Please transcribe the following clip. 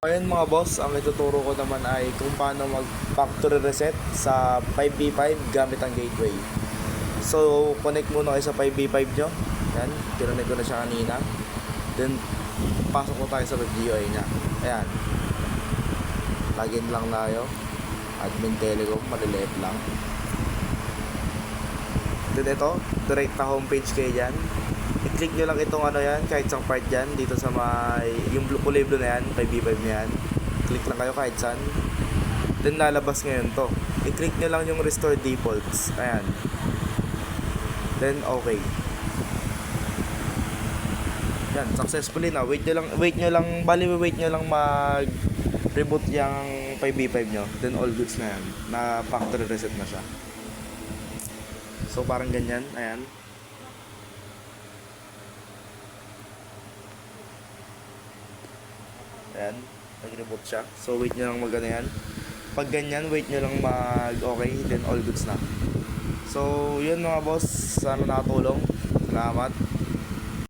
Ayun mga boss, ang ituturo ko naman ay kung paano mag factory reset sa 5v5 gamit ang gateway. So, connect muna kayo sa 5v5 nyo. Yan, tinunay ko na siya kanina. Then, pasok mo tayo sa GUI niya. Ayan. Login lang tayo. Admin Telecom, maliliit lang. Then ito, direct na homepage kayo dyan. I-click nyo lang itong ano yan, kahit isang part dyan, dito sa may, yung kulay blue na yan, 5v5 na yan. Click lang kayo kahit saan. Then lalabas ngayon to. I-click nyo lang yung restore defaults. Ayan. Then okay. Yan, successfully na. Wait nyo lang, wait nyo lang mag-reboot yung 5v5 nyo. Then all goods na yan. Na factory reset na siya. So parang ganyan, ayan. Ayan, nag-reboot siya. So wait nyo lang mag-ano yan. Pag ganyan, wait nyo lang mag-okay, then all goods na. So yun mga boss, sana nakatulong. Salamat.